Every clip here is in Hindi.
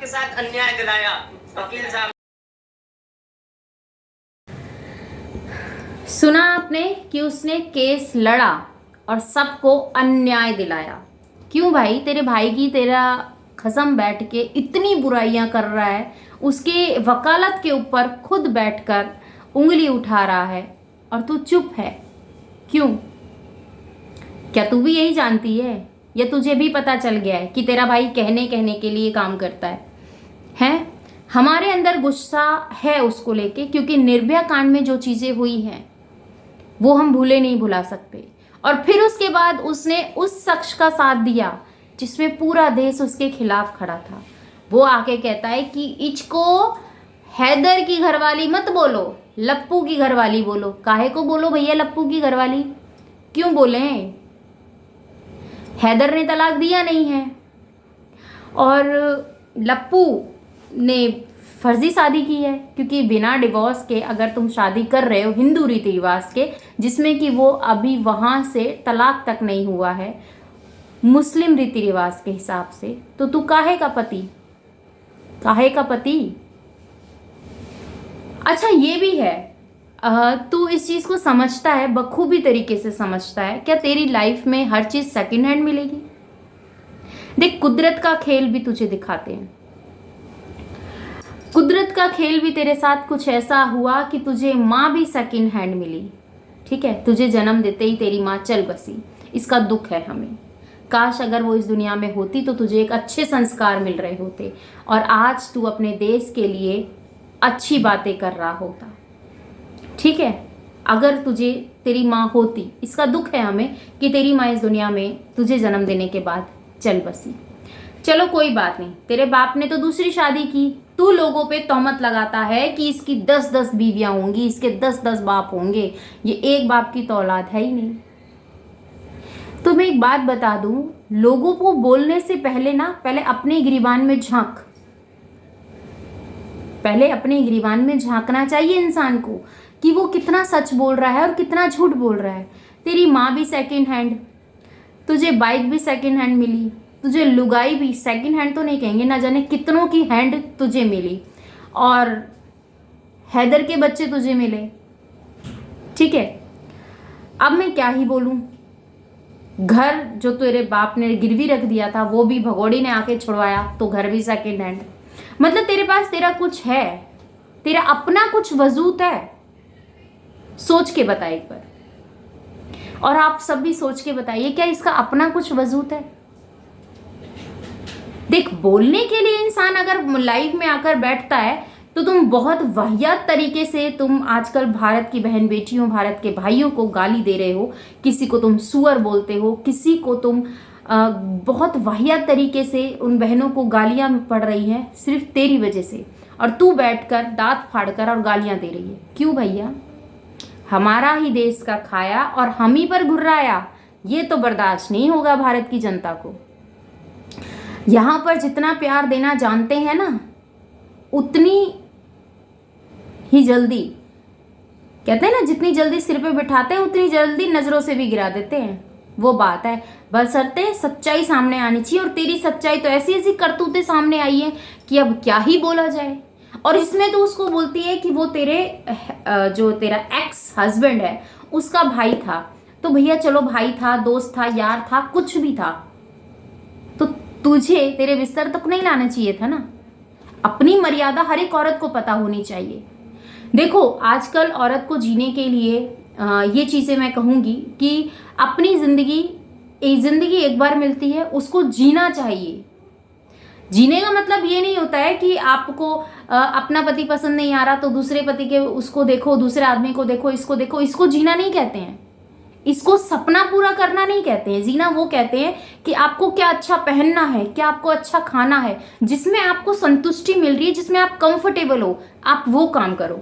के साथ अन्याय दिलाया। वकील साहब, सुना आपने कि उसने केस लड़ा और सबको अन्याय दिलाया। क्यों भाई? तेरे भाई की तेरा खसम बैठ के इतनी बुराइयां कर रहा है, उसके वकालत के ऊपर खुद बैठकर उंगली उठा रहा है और तू चुप है। क्यों? क्या तू भी यही जानती है या तुझे भी पता चल गया है कि तेरा भाई कहने कहने के लिए काम करता है? हैं? हमारे अंदर गुस्सा है उसको लेके, क्योंकि निर्भया कांड में जो चीज़ें हुई हैं वो हम भूले नहीं भुला सकते। और फिर उसके बाद उसने उस शख्स का साथ दिया जिसमें पूरा देश उसके खिलाफ खड़ा था। वो आके कहता है कि इचको हैदर की घरवाली मत बोलो, लप्पू की घरवाली बोलो। काहे को बोलो भैया लप्पू की घरवाली? क्यों बोले? हैदर ने तलाक दिया नहीं है और लप्पू ने फर्जी शादी की है, क्योंकि बिना डिवोर्स के अगर तुम शादी कर रहे हो हिंदू रीति रिवाज के, जिसमें कि वो अभी वहाँ से तलाक तक नहीं हुआ है मुस्लिम रीति रिवाज के हिसाब से, तो तू काहे का पति? काहे का पति? अच्छा ये भी है, तू इस चीज़ को समझता है, बखूबी तरीके से समझता है क्या तेरी लाइफ में हर चीज़ सेकंड हैंड मिलेगी? देख, कुदरत का खेल भी तुझे दिखाते हैं। कुदरत का खेल भी तेरे साथ कुछ ऐसा हुआ कि तुझे माँ भी सेकंड हैंड मिली। ठीक है, तुझे जन्म देते ही तेरी माँ चल बसी, इसका दुख है हमें। काश अगर वो इस दुनिया में होती तो तुझे एक अच्छे संस्कार मिल रहे होते और आज तू अपने देश के लिए अच्छी बातें कर रहा होता। ठीक है, अगर तुझे तेरी माँ होती, इसका दुख है हमें कि तेरी माँ इस दुनिया में तुझे जन्म देने के बाद चल बसी। चलो कोई बात नहीं, तेरे बाप ने तो दूसरी शादी की। तू लोगों पे तोहमत लगाता है कि इसकी 10-10 बीवियां होंगी, इसके 10-10 बाप होंगे, ये एक बाप की तो औलाद है ही नहीं। तो मैं एक बात बता दूं, लोगों को बोलने से पहले ना, पहले अपने गिरीबान में झांक। पहले अपने गिरीबान में झांकना चाहिए इंसान को कि वो कितना सच बोल रहा है और कितना झूठ बोल रहा है। तेरी माँ भी सेकंड हैंड, तुझे बाइक भी सेकंड हैंड मिली, तुझे लुगाई भी सेकंड हैंड तो नहीं कहेंगे, ना जाने कितनों की हैंड तुझे मिली, और हैदर के बच्चे तुझे मिले। ठीक है, अब मैं क्या ही बोलूं। घर जो तेरे बाप ने गिरवी रख दिया था वो भी भगोड़ी ने आके छुड़वाया, तो घर भी सेकंड हैंड। मतलब तेरे पास तेरा कुछ है, तेरा अपना कुछ वजूद है। सोच के बता एक बार, और आप सब भी सोच के बताइए, क्या इसका अपना कुछ वजूद है? देख, बोलने के लिए इंसान अगर लाइव में आकर बैठता है तो तुम बहुत वाहियात तरीके से तुम आजकल भारत की बहन बेटियों, भारत के भाइयों को गाली दे रहे हो। किसी को तुम सुअर बोलते हो, किसी को तुम बहुत वाहियात तरीके से उन बहनों को गालियां पड़ रही हैं सिर्फ तेरी वजह से, और तू बैठकर दांत फाड़कर और गालियां दे रही है। क्यों भैया? हमारा ही देश का खाया और हम ही पर घुर्राया, ये तो बर्दाश्त नहीं होगा भारत की जनता को। यहाँ पर जितना प्यार देना जानते हैं ना, उतनी ही जल्दी, कहते हैं ना, जितनी जल्दी सिर पे बिठाते हैं उतनी जल्दी नज़रों से भी गिरा देते हैं। वो बात है, बशर्ते सच्चाई सामने आनी चाहिए, और तेरी सच्चाई तो ऐसी ऐसी करतूतें सामने आई है कि अब क्या ही बोला जाए। और इसमें तो उसको बोलती है कि वो तेरे जो तेरा एक्स हस्बैंड है उसका भाई था। तो भैया चलो, भाई था, दोस्त था, यार था, कुछ भी था, तो तुझे तेरे बिस्तर तक नहीं लाना चाहिए था ना। अपनी मर्यादा हर एक औरत को पता होनी चाहिए। देखो, आजकल औरत को जीने के लिए ये चीज़ें मैं कहूँगी कि अपनी ज़िंदगी एक बार मिलती है, उसको जीना चाहिए। जीने का मतलब ये नहीं होता है कि आपको अपना पति पसंद नहीं आ रहा तो दूसरे पति के उसको देखो, दूसरे आदमी को देखो, इसको देखो। इसको जीना नहीं कहते हैं, इसको सपना पूरा करना नहीं कहते हैं। जीना वो कहते हैं कि आपको क्या अच्छा पहनना है, क्या आपको अच्छा खाना है, जिसमें आपको संतुष्टि मिल रही है, जिसमें आप कंफर्टेबल हो, आप वो काम करो।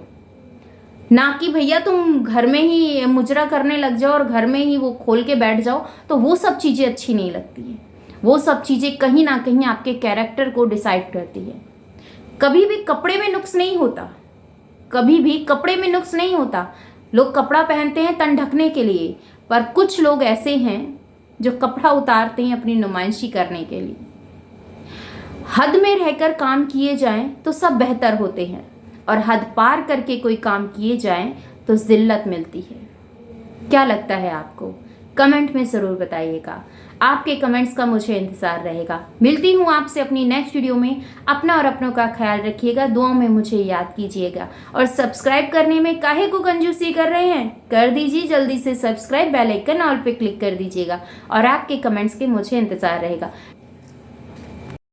ना कि भैया तुम घर में ही मुजरा करने लग जाओ और घर में ही वो खोल के बैठ जाओ, तो वो सब चीज़ें अच्छी नहीं लगती हैं। वो सब चीज़ें कहीं ना कहीं आपके कैरेक्टर को डिसाइड करती है। कभी भी कपड़े में नुक्स नहीं होता, कभी भी कपड़े में नुक्स नहीं होता। लोग कपड़ा पहनते हैं तन ढकने के लिए, पर कुछ लोग ऐसे हैं जो कपड़ा उतारते हैं अपनी नुमाइशी करने के लिए। हद में रहकर काम किए जाएं तो सब बेहतर होते हैं, और हद पार करके कोई काम किए जाएं तो जिल्लत मिलती है। क्या लगता है आपको? कमेंट में ज़रूर बताइएगा। आपके कमेंट्स का मुझे इंतज़ार रहेगा। मिलती हूँ आपसे अपनी नेक्स्ट वीडियो में। अपना और अपनों का ख्याल रखिएगा, दुआओं में मुझे याद कीजिएगा, और सब्सक्राइब करने में काहे को कंजूसी कर रहे हैं? कर दीजिए जल्दी से सब्सक्राइब, बेल आइकन ऑल पे क्लिक कर दीजिएगा, और आपके कमेंट्स के मुझे इंतज़ार रहेगा।